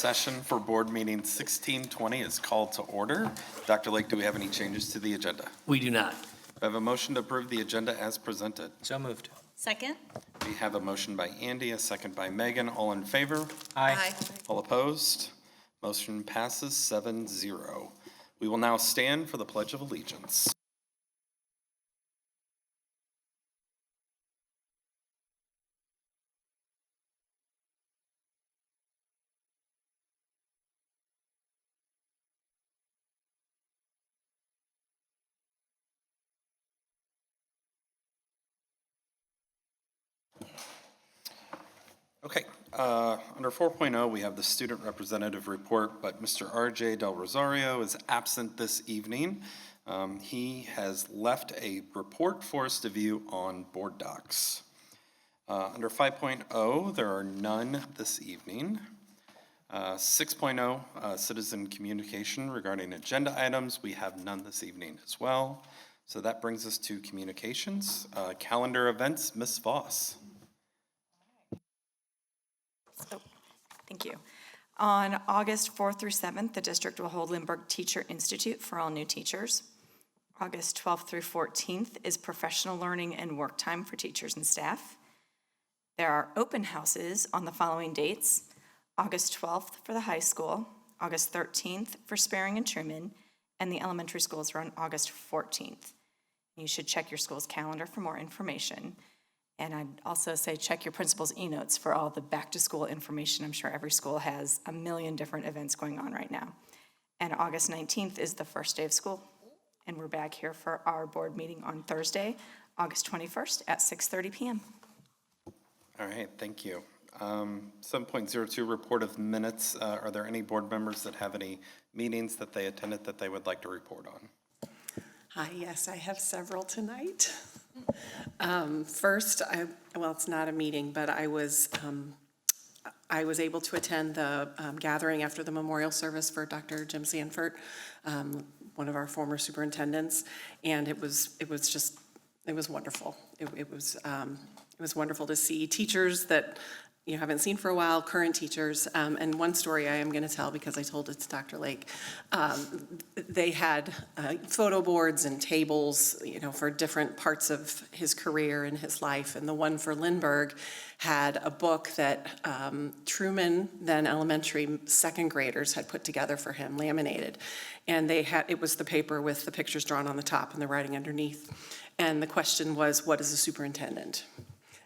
session for board meeting 1620 is called to order. Dr. Lake, do we have any changes to the agenda? We do not. I have a motion to approve the agenda as presented. So moved. Second? We have a motion by Andy, a second by Megan. All in favor? Aye. All opposed? Motion passes 7-0. We will now stand for the Pledge of Allegiance. Okay, under 4.0, we have the student representative report, but Mr. RJ Del Rosario is absent this evening. He has left a report for us to view on board docs. Under 5.0, there are none this evening. 6.0, citizen communication regarding agenda items, we have none this evening as well. So that brings us to communications. Calendar events, Ms. Voss. Thank you. On August 4th through 7th, the district will hold Lindbergh Teacher Institute for all new teachers. August 12th through 14th is professional learning and work time for teachers and staff. There are open houses on the following dates: August 12th for the high school, August 13th for Sparing and Truman, and the elementary schools are on August 14th. You should check your school's calendar for more information. And I'd also say check your principal's e-notes for all the back-to-school information. I'm sure every school has a million different events going on right now. And August 19th is the first day of school. And we're back here for our board meeting on Thursday, August 21st at 6:30 p.m. All right, thank you. 7.02, report of minutes. Are there any board members that have any meetings that they attended that they would like to report on? Hi, yes, I have several tonight. First, well, it's not a meeting, but I was able to attend the gathering after the memorial service for Dr. Jim Sanford, one of our former superintendents, and it was wonderful. It was wonderful to see teachers that you haven't seen for a while, current teachers, and one story I am going to tell because I told it to Dr. Lake. They had photo boards and tables, for different parts of his career and his life, and the one for Lindbergh had a book that Truman, then elementary second graders, had put together for him, laminated, and it was the paper with the pictures drawn on the top and the writing underneath, and the question was, what is a superintendent?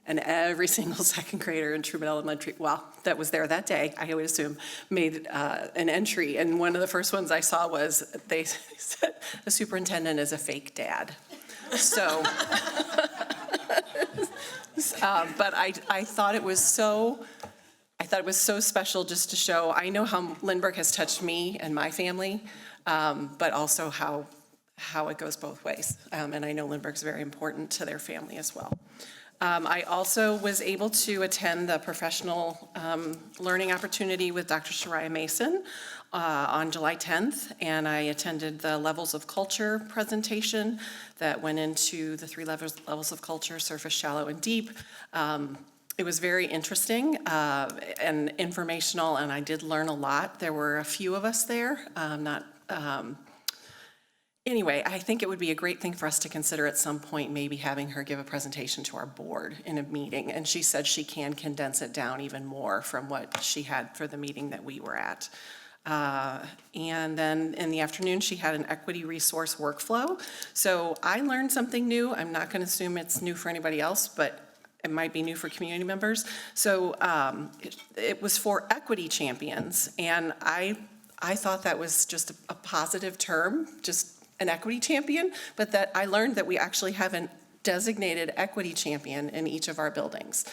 And every single second grader in Truman Elementary, that was there that day, I would assume, made an entry. And one of the first ones I saw was, they said, the superintendent is a fake dad. So, but I thought it was so special just to show, I know how Lindbergh has touched me and my family, but also how it goes both ways. And I know Lindbergh's very important to their family as well. I also was able to attend the professional learning opportunity with Dr. Shariah Mason on July 10th, and I attended the Levels of Culture presentation that went into the 3 levels of culture: surface, shallow, and deep. It was very interesting and informational, and I did learn a lot. There were a few of us there, Anyway, I think it would be a great thing for us to consider at some point, maybe having her give a presentation to our board in a meeting. And she said she can condense it down even more from what she had for the meeting that we were at. And then in the afternoon, she had an equity resource workflow. So I learned something new. I'm not going to assume it's new for anybody else, but it might be new for community members. So it was for equity champions. And I thought that was just a positive term, just an equity champion, but that I learned that we actually have a designated equity champion in each of our buildings.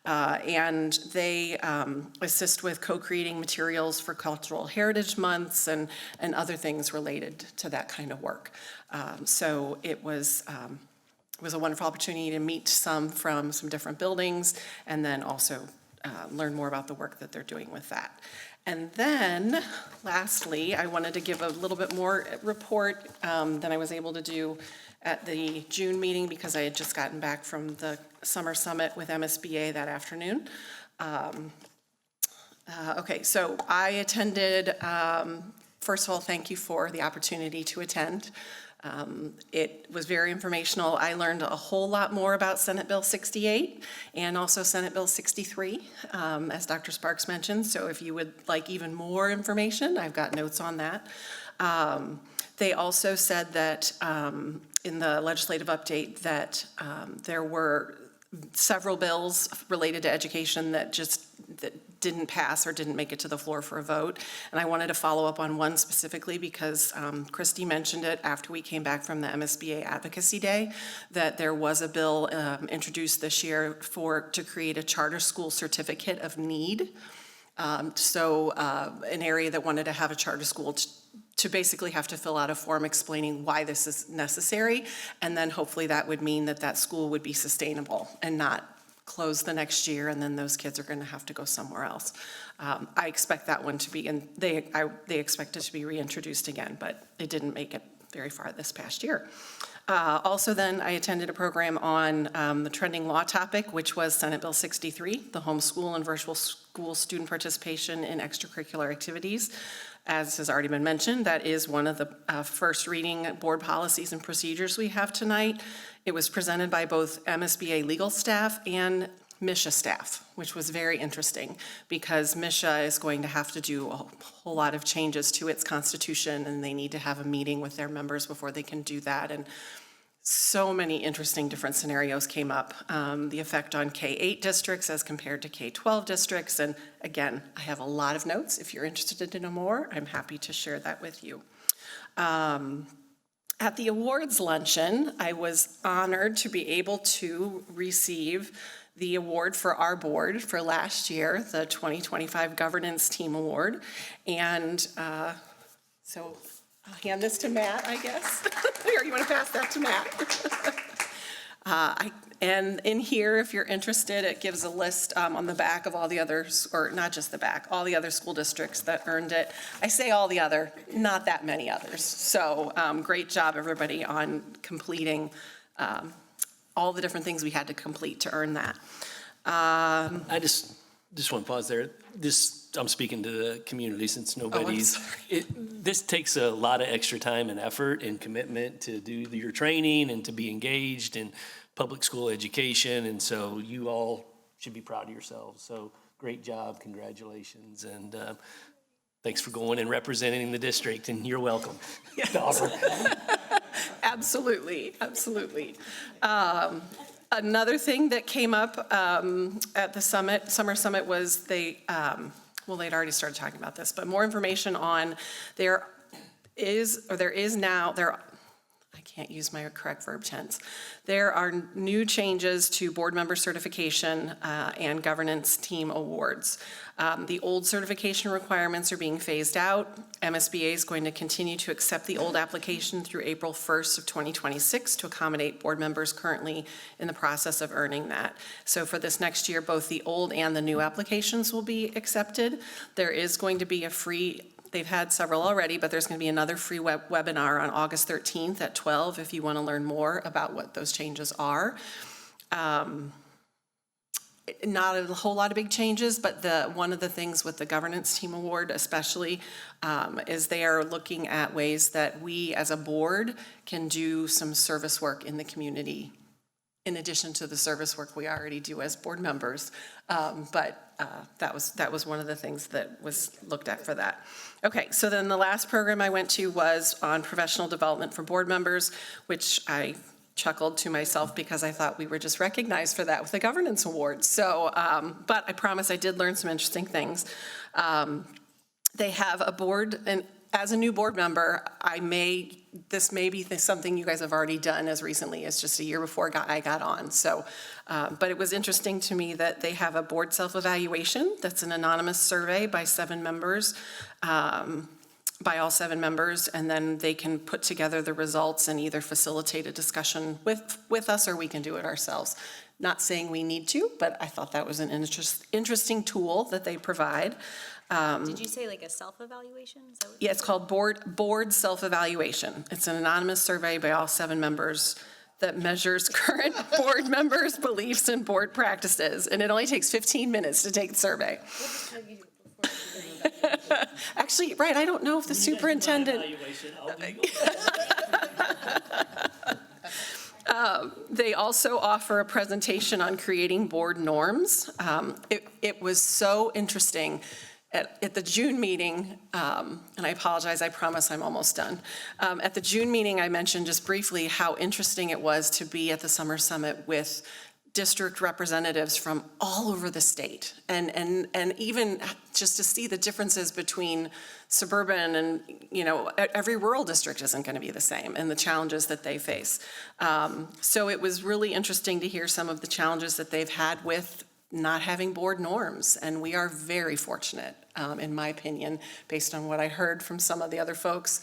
And they assist with co-creating materials for Cultural Heritage Months and other things related to that kind of work. So it was a wonderful opportunity to meet some from some different buildings and then also learn more about the work that they're doing with that. And then, lastly, I wanted to give a little bit more report than I was able to do at the June meeting because I had just gotten back from the summer summit with MSBA that afternoon. Okay, so I attended, first of all, thank you for the opportunity to attend. It was very informational. I learned a whole lot more about Senate Bill 68 and also Senate Bill 63, as Dr. Sparks mentioned. So if you would like even more information, I've got notes on that. They also said that in the legislative update that there were several bills related to education that didn't pass or didn't make it to the floor for a vote. And I wanted to follow up on one specifically because Christy mentioned it after we came back from the MSBA Advocacy Day, that there was a bill introduced this year to create a charter school certificate of need. An area that wanted to have a charter school to basically have to fill out a form explaining why this is necessary, and then hopefully that would mean that that school would be sustainable and not close the next year, and then those kids are going to have to go somewhere else. I expect that one to be, and they expect it to be reintroduced again, but it didn't make it very far this past year. Also then, I attended a program on the trending law topic, which was Senate Bill 63, the homeschool and virtual school student participation in extracurricular activities. As has already been mentioned, that is one of the first reading board policies and procedures we have tonight. It was presented by both MSBA legal staff and MSHA staff, which was very interesting because MSHA is going to have to do a whole lot of changes to its constitution, and they need to have a meeting with their members before they can do that. And so many interesting different scenarios came up. The effect on K-8 districts as compared to K-12 districts. And again, I have a lot of notes. If you're interested to know more, I'm happy to share that with you. At the awards luncheon, I was honored to be able to receive the award for our board for last year, the 2025 Governance Team Award. And so I'll hand this to Matt, I guess. Here, you want to pass that to Matt? And in here, if you're interested, it gives a list on the back of all the others, or not just the back, all the other school districts that earned it. I say all the other, not that many others. So great job, everybody, on completing all the different things we had to complete to earn that. I just want to pause there. I'm speaking to the community since nobody's. This takes a lot of extra time and effort and commitment to do your training and to be engaged in public school education, and so you all should be proud of yourselves. So great job, congratulations, and thanks for going and representing the district, and you're welcome. Absolutely, absolutely. Another thing that came up at the summer summit was they'd already started talking about this, but more information on I can't use my correct verb tense. There are new changes to board member certification and governance team awards. The old certification requirements are being phased out. MSBA is going to continue to accept the old application through April 1st of 2026 to accommodate board members currently in the process of earning that. So for this next year, both the old and the new applications will be accepted. There is going to be a free, they've had several already, but there's going to be another free webinar on August 13th at 12 if you want to learn more about what those changes are. Not a whole lot of big changes, but one of the things with the Governance Team Award especially is they are looking at ways that we as a board can do some service work in the community in addition to the service work we already do as board members. But that was one of the things that was looked at for that. Okay, so then the last program I went to was on professional development for board members, which I chuckled to myself because I thought we were just recognized for that with the Governance Award. So, but I promise I did learn some interesting things. They have a board, and as a new board member, this may be something you guys have already done as recently as just a year before I got on. So, but it was interesting to me that they have a board self-evaluation that's an anonymous survey by 7 members, by all 7 members, and then they can put together the results and either facilitate a discussion with us or we can do it ourselves. Not saying we need to, but I thought that was an interesting tool that they provide. Did you say like a self-evaluation? Yeah, it's called board self-evaluation. It's an anonymous survey by all 7 members that measures current board members' beliefs and board practices, and it only takes 15 minutes to take the survey. Actually, right, I don't know if the superintendent, they also offer a presentation on creating board norms. It was so interesting. At the June meeting, and I apologize, I promise I'm almost done. At the June meeting, I mentioned just briefly how interesting it was to be at the Summer Summit with district representatives from all over the state, and even just to see the differences between suburban and, every rural district isn't going to be the same, and the challenges that they face. So it was really interesting to hear some of the challenges that they've had with not having board norms, and we are very fortunate, in my opinion, based on what I heard from some of the other folks,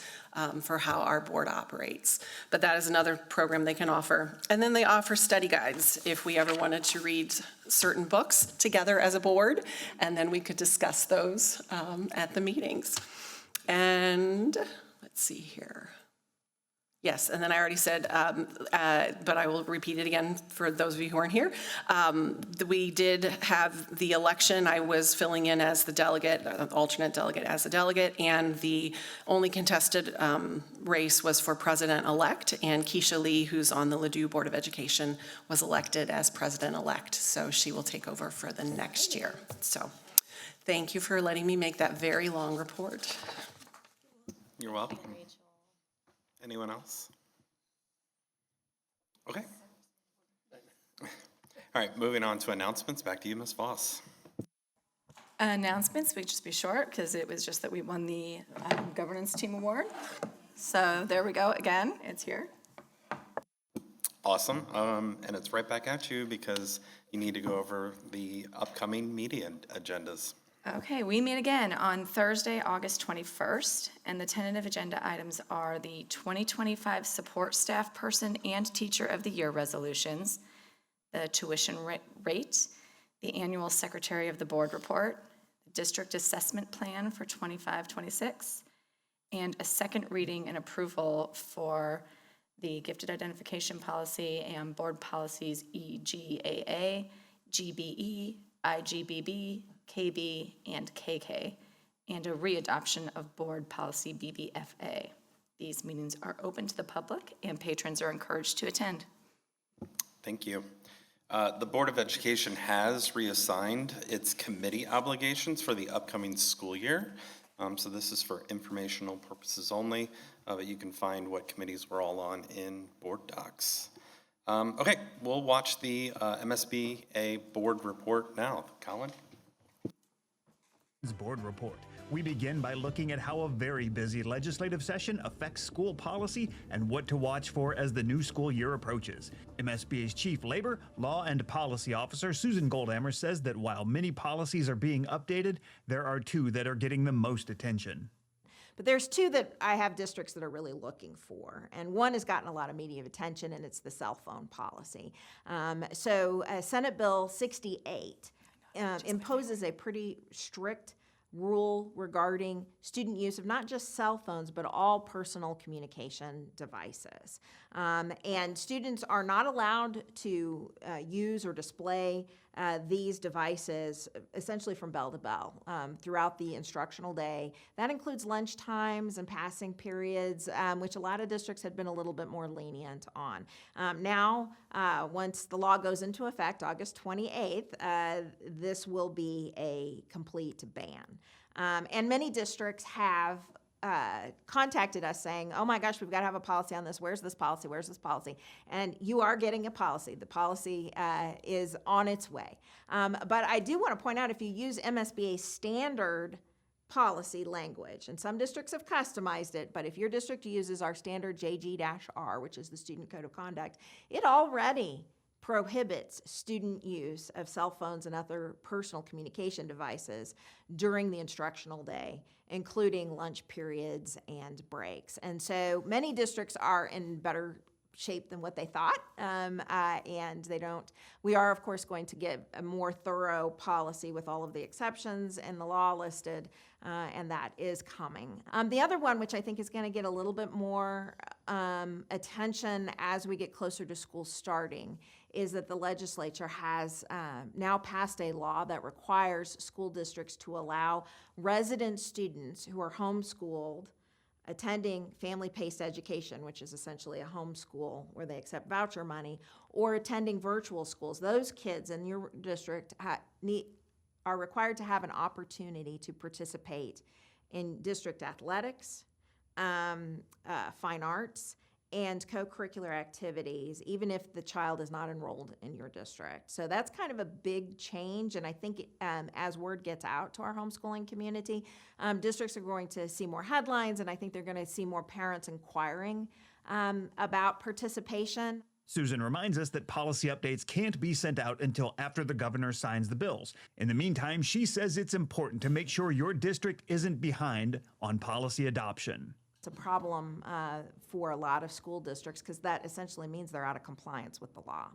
for how our board operates. But that is another program they can offer. And then they offer study guides if we ever wanted to read certain books together as a board, and then we could discuss those at the meetings. And let's see here. Yes, and then I already said, but I will repeat it again for those of you who aren't here. We did have the election. I was filling in as the delegate, alternate delegate as the delegate, and the only contested race was for president-elect, and Keisha Lee, who's on the Ladue Board of Education, was elected as president-elect, so she will take over for the next year. So thank you for letting me make that very long report. You're welcome. Anyone else? Okay. All right, moving on to announcements. Back to you, Ms. Voss. Announcements, we just be short because it was just that we won the governance team award. So there we go again, it's here. Awesome, and it's right back at you because you need to go over the upcoming media agendas. Okay, we meet again on Thursday, August 21st, and the tentative agenda items are the 2025 Support Staff Person and Teacher of the Year resolutions, the tuition rate, the annual Secretary of the Board report, the district assessment plan for 25-26, and a second reading and approval for the gifted identification policy and board policies EGAA, GBE, IGBB, KB, and KK, and a readoption of board policy BBFA. These meetings are open to the public and patrons are encouraged to attend. Thank you. The Board of Education has reassigned its committee obligations for the upcoming school year. So this is for informational purposes only, but you can find what committees we're all on in board docs. Okay, we'll watch the MSBA board report now. Colin? Board report. We begin by looking at how a very busy legislative session affects school policy and what to watch for as the new school year approaches. MSBA's Chief Labor, Law, and Policy Officer Susan Goldhammer says that while many policies are being updated, there are two that are getting the most attention. But there's two that I have districts that are really looking for, and one has gotten a lot of media attention, and it's the cell phone policy. Senate Bill 68 imposes a pretty strict rule regarding student use of not just cell phones, but all personal communication devices. And students are not allowed to use or display these devices essentially from bell to bell throughout the instructional day. That includes lunch times and passing periods, which a lot of districts had been a little bit more lenient on. Now, once the law goes into effect, August 28th, this will be a complete ban. And many districts have contacted us saying, oh my gosh, we've got to have a policy on this. Where's this policy? Where's this policy? And you are getting a policy. The policy is on its way. But I do want to point out, if you use MSBA standard policy language, and some districts have customized it, but if your district uses our standard JG-R, which is the Student Code of Conduct, it already prohibits student use of cell phones and other personal communication devices during the instructional day, including lunch periods and breaks. And so many districts are in better shape than what they thought, and we are, of course, going to get a more thorough policy with all of the exceptions and the law listed, and that is coming. The other one, which I think is going to get a little bit more attention as we get closer to school starting is that the legislature has now passed a law that requires school districts to allow resident students who are homeschooled attending family-paced education, which is essentially a homeschool where they accept voucher money, or attending virtual schools. Those kids in your district are required to have an opportunity to participate in district athletics, fine arts, and co-curricular activities, even if the child is not enrolled in your district. So that's kind of a big change, and I think as word gets out to our homeschooling community, districts are going to see more headlines, and I think they're going to see more parents inquiring about participation. Susan reminds us that policy updates can't be sent out until after the governor signs the bills. In the meantime, she says it's important to make sure your district isn't behind on policy adoption. It's a problem for a lot of school districts because that essentially means they're out of compliance with the law.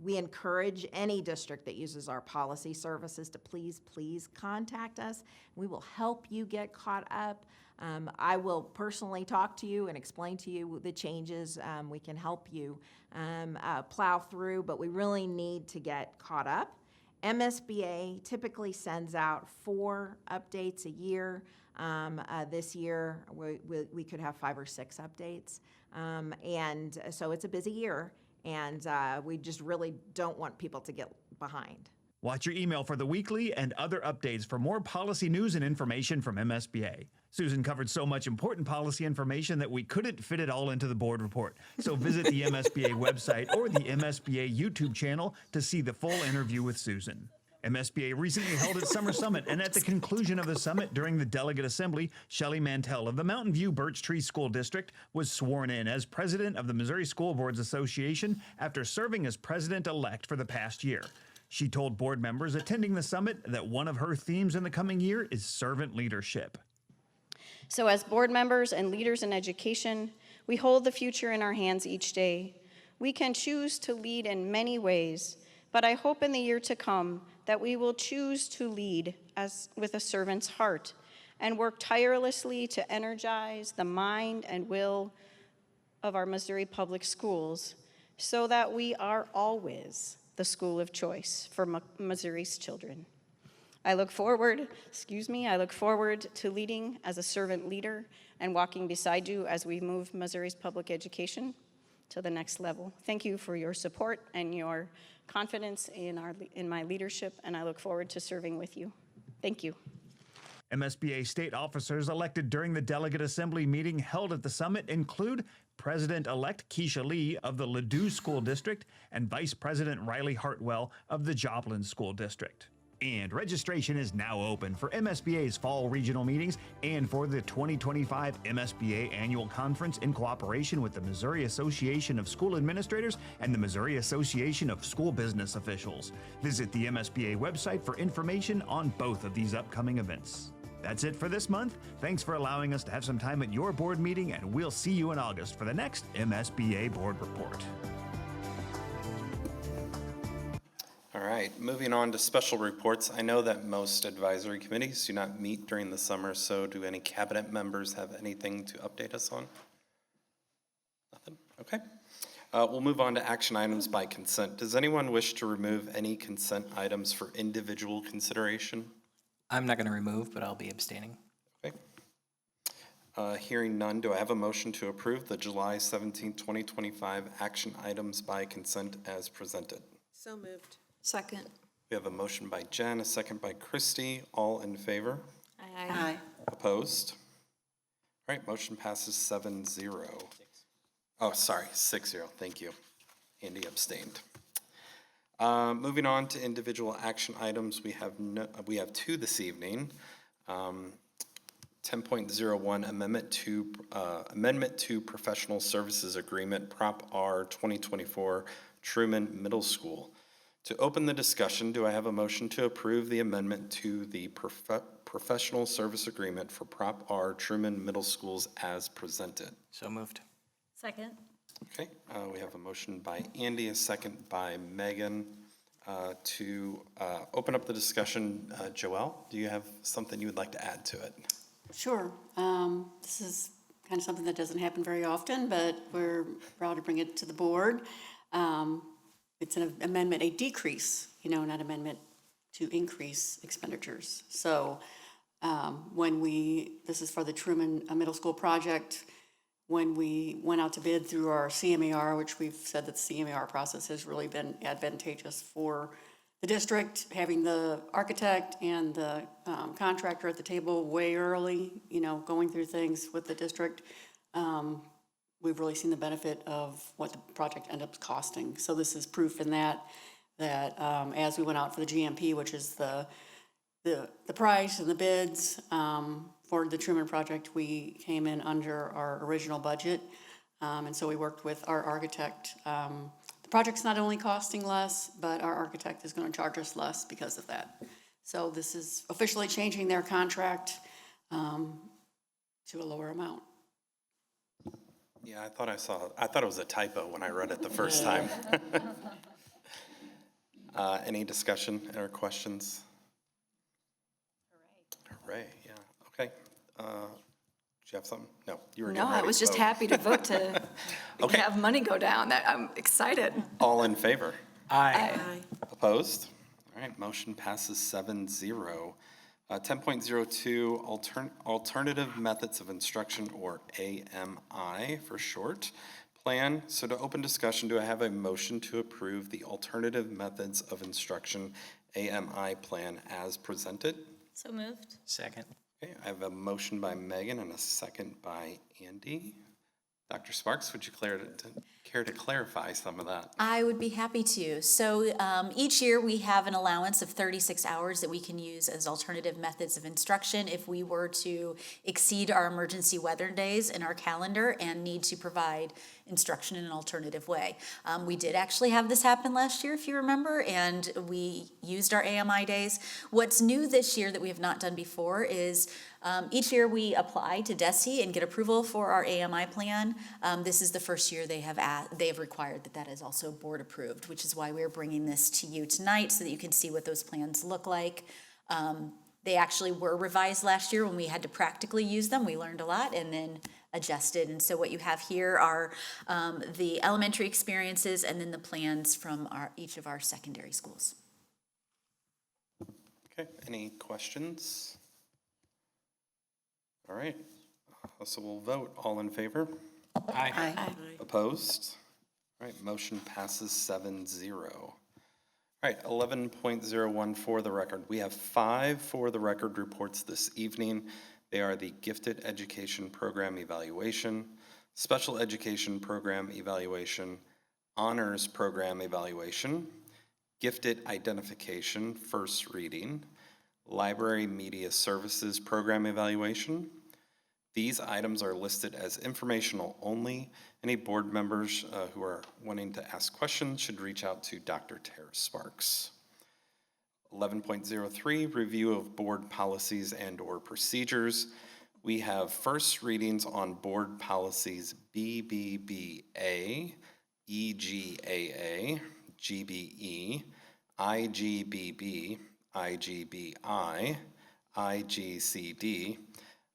We encourage any district that uses our policy services to please contact us. We will help you get caught up. I will personally talk to you and explain to you the changes. We can help you plow through, but we really need to get caught up. MSBA typically sends out 4 updates a year. This year, we could have 5 or 6 updates. And so it's a busy year, and we just really don't want people to get behind. Watch your email for the weekly and other updates for more policy news and information from MSBA. Susan covered so much important policy information that we couldn't fit it all into the board report. So visit the MSBA website or the MSBA YouTube channel to see the full interview with Susan. MSBA recently held its summer summit, and at the conclusion of the summit during the delegate assembly, Shelley Mantell of the Mountain View Birch Tree School District was sworn in as president of the Missouri School Boards Association after serving as president-elect for the past year. She told board members attending the summit that one of her themes in the coming year is servant leadership. So as board members and leaders in education, we hold the future in our hands each day. We can choose to lead in many ways, but I hope in the year to come that we will choose to lead with a servant's heart and work tirelessly to energize the mind and will of our Missouri Public Schools so that we are always the school of choice for Missouri's children. I look forward to leading as a servant leader and walking beside you as we move Missouri's public education to the next level. Thank you for your support and your confidence in my leadership, and I look forward to serving with you. Thank you. MSBA state officers elected during the delegate assembly meeting held at the summit include President-elect Keisha Lee of the Ladue School District and Vice President Riley Hartwell of the Joplin School District. And registration is now open for MSBA's fall regional meetings and for the 2025 MSBA Annual Conference in cooperation with the Missouri Association of School Administrators and the Missouri Association of School Business Officials. Visit the MSBA website for information on both of these upcoming events. That's it for this month. Thanks for allowing us to have some time at your board meeting, and we'll see you in August for the next MSBA Board Report. All right, moving on to special reports. I know that most advisory committees do not meet during the summer, so do any cabinet members have anything to update us on? Nothing? Okay. We'll move on to action items by consent. Does anyone wish to remove any consent items for individual consideration? I'm not going to remove, but I'll be abstaining. Okay. Hearing none, do I have a motion to approve the July 17, 2025 action items by consent as presented? So moved. Second. We have a motion by Jen, a second by Christy. All in favor? Aye. Opposed? All right, motion passes 7-0. Oh, sorry, 6-0. Thank you. Andy abstained. Moving on to individual action items, we have 2 this evening. 10.01 Amendment to Professional Services Agreement, Prop R 2024, Truman Middle School. To open the discussion, do I have a motion to approve the amendment to the Professional Service Agreement for Prop R Truman Middle Schools as presented? So moved. Second. Okay, we have a motion by Andy, a second by Megan. To open up the discussion, Joelle, do you have something you would like to add to it? Sure. This is kind of something that doesn't happen very often, but we're proud to bring it to the board. It's an amendment, a decrease, not amendment to increase expenditures. So this is for the Truman Middle School project, when we went out to bid through our CMAR, which we've said that the CMAR process has really been advantageous for the district, having the architect and the contractor at the table way early, going through things with the district. We've really seen the benefit of what the project ended up costing. So this is proof in that as we went out for the GMP, which is the price and the bids for the Truman project, we came in under our original budget. And so we worked with our architect. The project's not only costing less, but our architect is going to charge us less because of that. So this is officially changing their contract to a lower amount. Yeah, I thought it was a typo when I read it the first time. Any discussion or questions? Hooray, yeah, okay. Do you have something? No, you were getting No, ready I was to just vote. happy to vote to Okay. have money go down. I'm excited. All in favor? Aye. Opposed? All right, motion passes 7-0. 10.02, Alternative Methods of Instruction, or AMI for short, plan. So to open discussion, do I have a motion to approve the Alternative Methods of Instruction, AMI plan as presented? So moved. Second. Okay, I have a motion by Megan and a second by Andy. Dr. Sparks, would you care to clarify some of that? I would be happy to. So each year we have an allowance of 36 hours that we can use as alternative methods of instruction if we were to exceed our emergency weather days in our calendar and need to provide instruction in an alternative way. We did actually have this happen last year, if you remember, and we used our AMI days. What's new this year that we have not done before is each year we apply to DESE and get approval for our AMI plan. This is the first year they have required that is also board approved, which is why we're bringing this to you tonight so that you can see what those plans look like. They actually were revised last year when we had to practically use them. We learned a lot and then adjusted. And so what you have here are the elementary experiences and then the plans from each of our secondary schools. Okay, any questions? All right, so we'll vote. All in favor? Aye. Opposed? All right, motion passes 7-0. All right, 11.01 for the record. We have 5 for the record reports this evening. They are the Gifted Education Program Evaluation, Special Education Program Evaluation, Honors Program Evaluation, Gifted Identification, First Reading, Library Media Services Program Evaluation. These items are listed as informational only. Any board members who are wanting to ask questions should reach out to Dr. Tara Sparks. 11.03, review of board policies and/or procedures. We have first readings on board policies BBBA, EGAA, GBE, IGBB, IGBI, IGCD,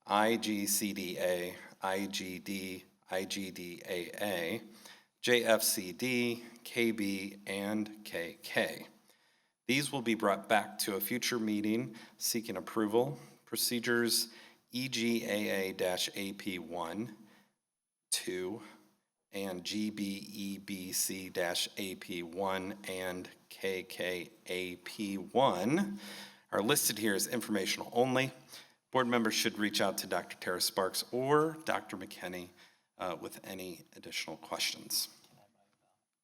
IGCDA, IGD, IGDAA, JFCD, KB, and KK. These will be brought back to a future meeting seeking approval. Procedures EGAA-AP1, 2, and GBEBC-AP1 and KKAP1 are listed here as informational only. Board members should reach out to Dr. Tara Sparks or Dr. McKinney with any additional questions.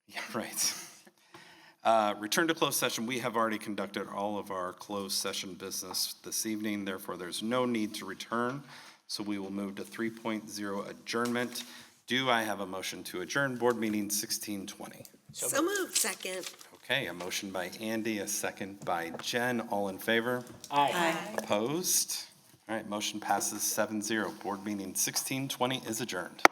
Yeah, right. Return to closed session. We have already conducted all of our closed session business this evening. Therefore, there's no need to return. So we will move to 3.0 adjournment. Do I have a motion to adjourn board meeting 1620? So moved. Second. Okay, a motion by Andy, a second by Jen. All in favor? Aye. Opposed? All right, motion passes 7-0. Board meeting 1620 is adjourned.